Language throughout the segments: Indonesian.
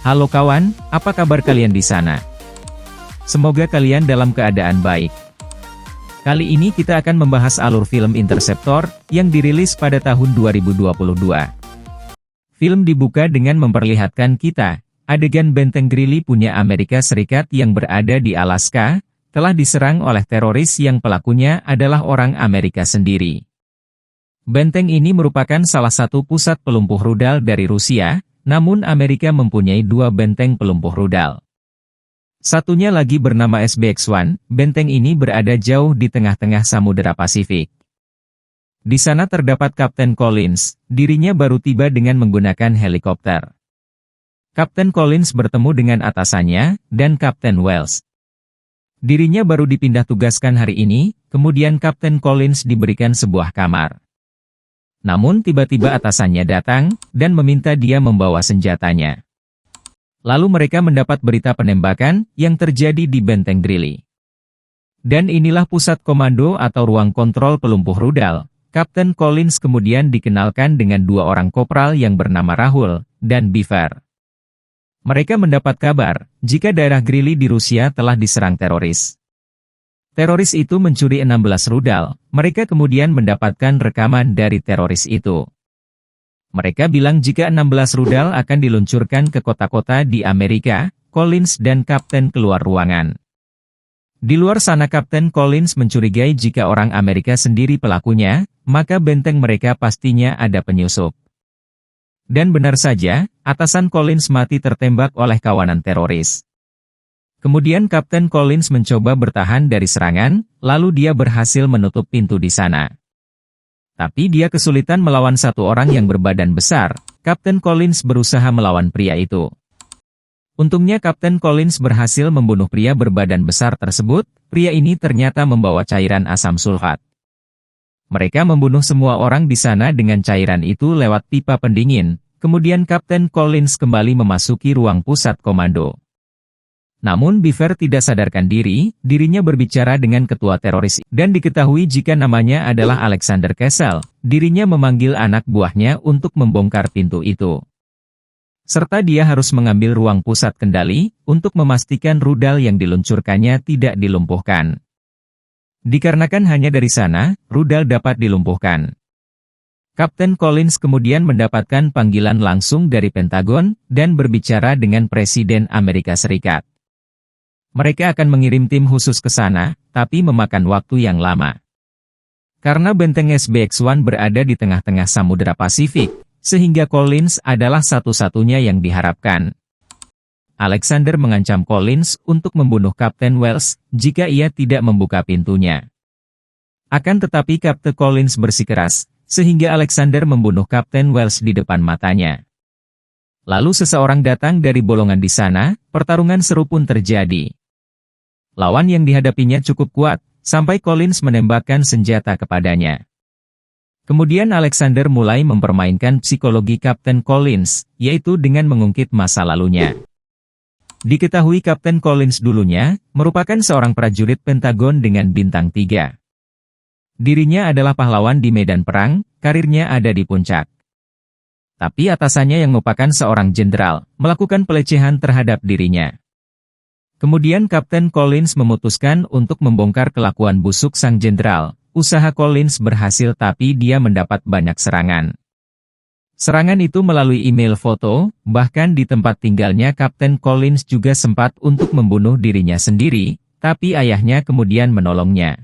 Halo kawan, apa kabar kalian di sana? Semoga kalian dalam keadaan baik. Kali ini kita akan membahas alur film Interceptor, yang dirilis pada tahun 2022. Film dibuka dengan memperlihatkan kita, adegan benteng Greely punya Amerika Serikat yang berada di Alaska, telah diserang oleh teroris yang pelakunya adalah orang Amerika sendiri. Benteng ini merupakan salah satu pusat pelumpuh rudal dari Rusia, namun Amerika mempunyai dua benteng pelumpuh rudal. Satunya lagi bernama SBX-1, benteng ini berada jauh di tengah-tengah Samudera Pasifik. Di sana terdapat Kapten Collins, dirinya baru tiba dengan menggunakan helikopter. Kapten Collins bertemu dengan atasannya, dan Kapten Wells. Dirinya baru dipindah tugaskan hari ini, kemudian Kapten Collins diberikan sebuah kamar. Namun tiba-tiba atasannya datang, dan meminta dia membawa senjatanya. Lalu mereka mendapat berita penembakan, yang terjadi di benteng Greely. Dan inilah pusat komando atau ruang kontrol pelumpuh rudal. Kapten Collins kemudian dikenalkan dengan dua orang kopral yang bernama Rahul, dan Beaver. Mereka mendapat kabar, jika daerah Greely di Rusia telah diserang teroris. Teroris itu mencuri 16 rudal, mereka kemudian mendapatkan rekaman dari teroris itu. Mereka bilang jika 16 rudal akan diluncurkan ke kota-kota di Amerika, Collins dan Kapten keluar ruangan. Di luar sana Kapten Collins mencurigai jika orang Amerika sendiri pelakunya, maka benteng mereka pastinya ada penyusup. Dan benar saja, atasan Collins mati tertembak oleh kawanan teroris. Kemudian Kapten Collins mencoba bertahan dari serangan, lalu dia berhasil menutup pintu di sana. Tapi dia kesulitan melawan satu orang yang berbadan besar. Kapten Collins berusaha melawan pria itu. Untungnya Kapten Collins berhasil membunuh pria berbadan besar tersebut. Pria ini ternyata membawa cairan asam sulfat. Mereka membunuh semua orang di sana dengan cairan itu lewat pipa pendingin. Kemudian Kapten Collins kembali memasuki ruang pusat komando. Namun Beaver tidak sadarkan diri, dirinya berbicara dengan ketua teroris, dan diketahui jika namanya adalah Alexander Kessel, dirinya memanggil anak buahnya untuk membongkar pintu itu. Serta dia harus mengambil ruang pusat kendali, untuk memastikan rudal yang diluncurkannya tidak dilumpuhkan. Dikarenakan hanya dari sana, rudal dapat dilumpuhkan. Kapten Collins kemudian mendapatkan panggilan langsung dari Pentagon, dan berbicara dengan Presiden Amerika Serikat. Mereka akan mengirim tim khusus ke sana, tapi memakan waktu yang lama. Karena benteng SBX-1 berada di tengah-tengah Samudera Pasifik, sehingga Collins adalah satu-satunya yang diharapkan. Alexander mengancam Collins untuk membunuh Kapten Wells, jika ia tidak membuka pintunya. Akan tetapi Kapten Collins bersikeras, sehingga Alexander membunuh Kapten Wells di depan matanya. Lalu seseorang datang dari bolongan di sana, pertarungan seru pun terjadi. Lawan yang dihadapinya cukup kuat, sampai Collins menembakkan senjata kepadanya. Kemudian Alexander mulai mempermainkan psikologi Kapten Collins, yaitu dengan mengungkit masa lalunya. Diketahui Kapten Collins dulunya, merupakan seorang prajurit Pentagon dengan bintang 3. Dirinya adalah pahlawan di medan perang, karirnya ada di puncak. Tapi atasannya yang merupakan seorang jenderal, melakukan pelecehan terhadap dirinya. Kemudian Kapten Collins memutuskan untuk membongkar kelakuan busuk sang jenderal. Usaha Collins berhasil tapi dia mendapat banyak serangan. Serangan itu melalui email foto, bahkan di tempat tinggalnya Kapten Collins juga sempat untuk membunuh dirinya sendiri, tapi ayahnya kemudian menolongnya.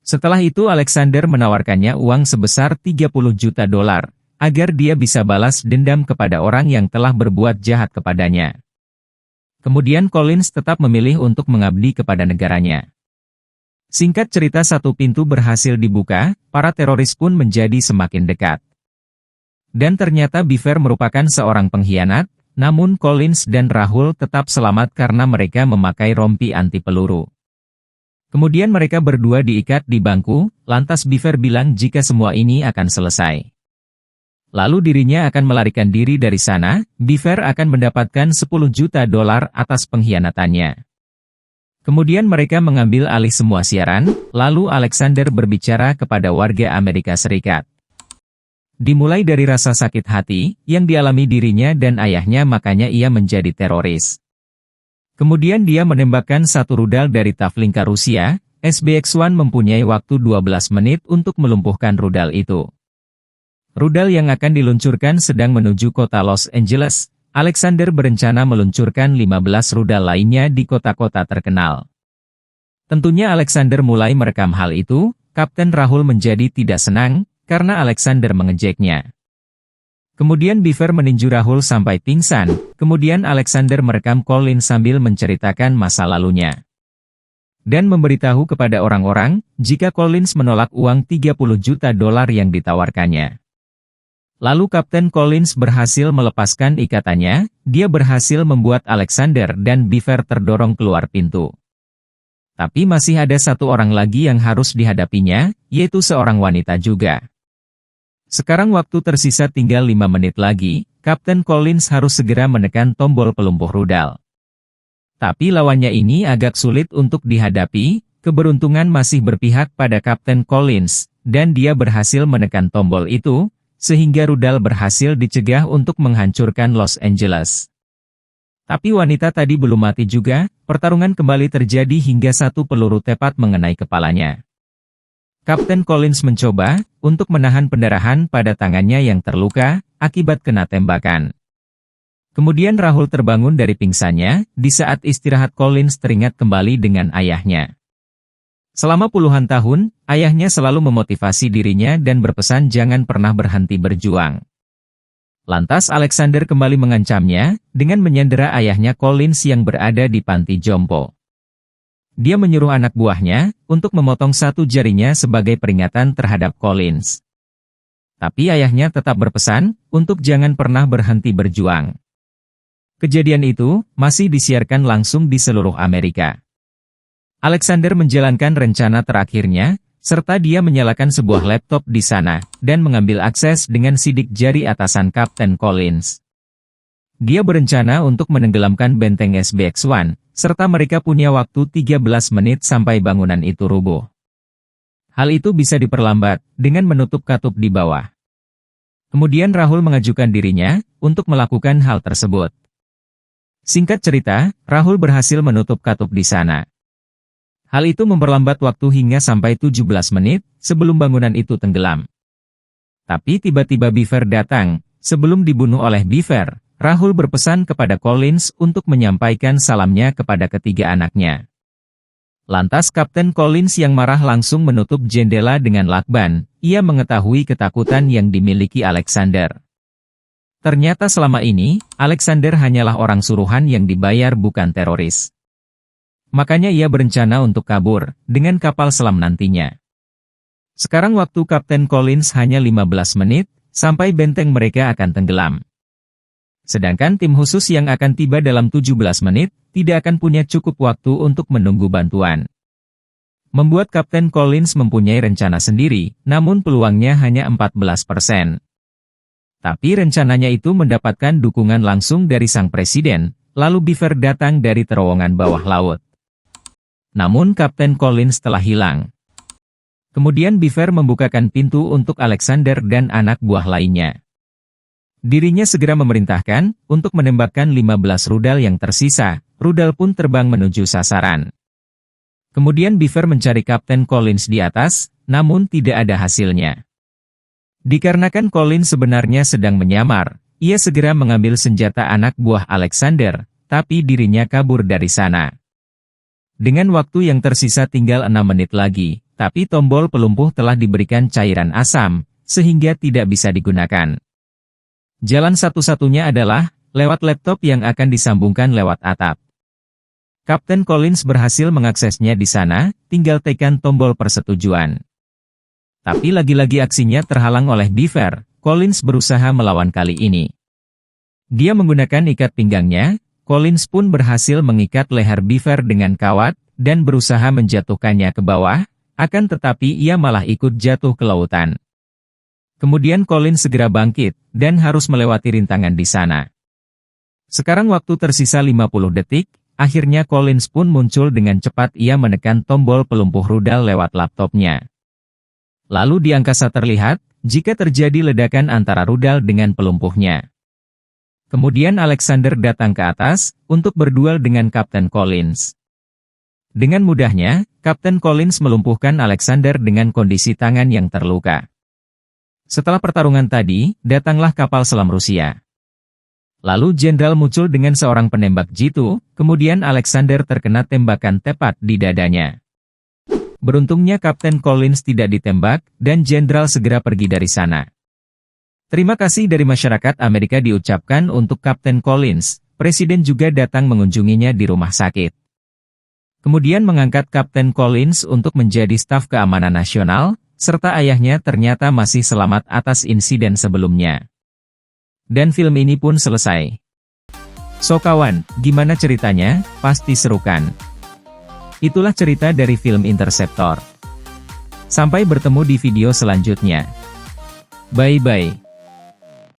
Setelah itu Alexander menawarkannya uang sebesar $30 juta, agar dia bisa balas dendam kepada orang yang telah berbuat jahat kepadanya. Kemudian Collins tetap memilih untuk mengabdi kepada negaranya. Singkat cerita satu pintu berhasil dibuka, para teroris pun menjadi semakin dekat. Dan ternyata Beaver merupakan seorang pengkhianat, namun Collins dan Rahul tetap selamat karena mereka memakai rompi anti peluru. Kemudian mereka berdua diikat di bangku, lantas Beaver bilang jika semua ini akan selesai. Lalu dirinya akan melarikan diri dari sana, Beaver akan mendapatkan $10 juta atas pengkhianatannya. Kemudian mereka mengambil alih semua siaran, lalu Alexander berbicara kepada warga Amerika Serikat. Dimulai dari rasa sakit hati yang dialami dirinya dan ayahnya, makanya ia menjadi teroris. Kemudian dia menembakkan satu rudal dari Tavlinka Rusia. SBX-1 mempunyai waktu 12 menit untuk melumpuhkan rudal itu. Rudal yang akan diluncurkan sedang menuju kota Los Angeles. Alexander berencana meluncurkan 15 rudal lainnya di kota-kota terkenal. Tentunya Alexander mulai merekam hal itu. Kapten Rahul menjadi tidak senang karena Alexander mengejeknya. Kemudian Beaver meninju Rahul sampai pingsan. Kemudian Alexander merekam Collins sambil menceritakan masa lalunya. Dan memberitahu kepada orang-orang jika Collins menolak uang $30 juta yang ditawarkannya. Lalu Kapten Collins berhasil melepaskan ikatannya. Dia berhasil membuat Alexander dan Beaver terdorong keluar pintu. Tapi masih ada satu orang lagi yang harus dihadapinya, yaitu seorang wanita juga. Sekarang waktu tersisa tinggal 5 menit lagi. Kapten Collins harus segera menekan tombol pelumpuh rudal. Tapi lawannya ini agak sulit untuk dihadapi. Keberuntungan masih berpihak pada Kapten Collins, dan dia berhasil menekan tombol itu, sehingga rudal berhasil dicegah untuk menghancurkan Los Angeles. Tapi wanita tadi belum mati juga. Pertarungan kembali terjadi hingga satu peluru tepat mengenai kepalanya. Kapten Collins mencoba untuk menahan pendarahan pada tangannya yang terluka akibat kena tembakan. Kemudian Rahul terbangun dari pingsannya. Di saat istirahat Collins teringat kembali dengan ayahnya. Selama puluhan tahun, ayahnya selalu memotivasi dirinya dan berpesan jangan pernah berhenti berjuang. Lantas Alexander kembali mengancamnya dengan menyandera ayahnya Collins yang berada di panti jompo. Dia menyuruh anak buahnya untuk memotong satu jarinya sebagai peringatan terhadap Collins. Tapi ayahnya tetap berpesan untuk jangan pernah berhenti berjuang. Kejadian itu masih disiarkan langsung di seluruh Amerika. Alexander menjalankan rencana terakhirnya, serta dia menyalakan sebuah laptop di sana, dan mengambil akses dengan sidik jari atasan Kapten Collins. Dia berencana untuk menenggelamkan benteng SBX-1, serta mereka punya waktu 13 menit sampai bangunan itu rubuh. Hal itu bisa diperlambat dengan menutup katup di bawah. Kemudian Rahul mengajukan dirinya untuk melakukan hal tersebut. Singkat cerita, Rahul berhasil menutup katup di sana. Hal itu memperlambat waktu hingga sampai 17 menit sebelum bangunan itu tenggelam. Tapi tiba-tiba Beaver datang. Sebelum dibunuh oleh Beaver, Rahul berpesan kepada Collins untuk menyampaikan salamnya kepada ketiga anaknya. Lantas Kapten Collins yang marah langsung menutup jendela dengan lakban. Ia mengetahui ketakutan yang dimiliki Alexander. Ternyata selama ini, Alexander hanyalah orang suruhan yang dibayar bukan teroris. Makanya ia berencana untuk kabur dengan kapal selam nantinya. Sekarang waktu Kapten Collins hanya 15 menit, sampai benteng mereka akan tenggelam. Sedangkan tim khusus yang akan tiba dalam 17 menit, tidak akan punya cukup waktu untuk menunggu bantuan. Membuat Kapten Collins mempunyai rencana sendiri, namun peluangnya hanya 14%. Tapi rencananya itu mendapatkan dukungan langsung dari sang presiden, lalu Beaver datang dari terowongan bawah laut. Namun Kapten Collins telah hilang. Kemudian Beaver membukakan pintu untuk Alexander dan anak buah lainnya. Dirinya segera memerintahkan untuk menembakkan 15 rudal yang tersisa, rudal pun terbang menuju sasaran. Kemudian Beaver mencari Kapten Collins di atas, namun tidak ada hasilnya. Dikarenakan Collins sebenarnya sedang menyamar, ia segera mengambil senjata anak buah Alexander, tapi dirinya kabur dari sana. Dengan waktu yang tersisa tinggal 6 menit lagi, tapi tombol pelumpuh telah diberikan cairan asam, sehingga tidak bisa digunakan. Jalan satu-satunya adalah lewat laptop yang akan disambungkan lewat atap. Kapten Collins berhasil mengaksesnya di sana, tinggal tekan tombol persetujuan. Tapi lagi-lagi aksinya terhalang oleh Beaver. Collins berusaha melawan kali ini. Dia menggunakan ikat pinggangnya. Collins pun berhasil mengikat leher Beaver dengan kawat, dan berusaha menjatuhkannya ke bawah, akan tetapi ia malah ikut jatuh ke lautan. Kemudian Collins segera bangkit, dan harus melewati rintangan di sana. Sekarang waktu tersisa 50 detik, akhirnya Collins pun muncul dengan cepat. Ia menekan tombol pelumpuh rudal lewat laptopnya. Lalu di angkasa terlihat, jika terjadi ledakan antara rudal dengan pelumpuhnya. Kemudian Alexander datang ke atas, untuk berduel dengan Kapten Collins. Dengan mudahnya, Kapten Collins melumpuhkan Alexander dengan kondisi tangan yang terluka. Setelah pertarungan tadi, datanglah kapal selam Rusia. Lalu Jenderal muncul dengan seorang penembak jitu, kemudian Alexander terkena tembakan tepat di dadanya. Beruntungnya Kapten Collins tidak ditembak, dan Jenderal segera pergi dari sana. Terima kasih dari masyarakat Amerika diucapkan untuk Kapten Collins. Presiden juga datang mengunjunginya di rumah sakit. Kemudian mengangkat Kapten Collins untuk menjadi staf keamanan nasional, serta ayahnya ternyata masih selamat atas insiden sebelumnya. Dan film ini pun selesai. So kawan, gimana ceritanya? Pasti seru kan? Itulah cerita dari film Interceptor. Sampai bertemu di video selanjutnya. Bye-bye.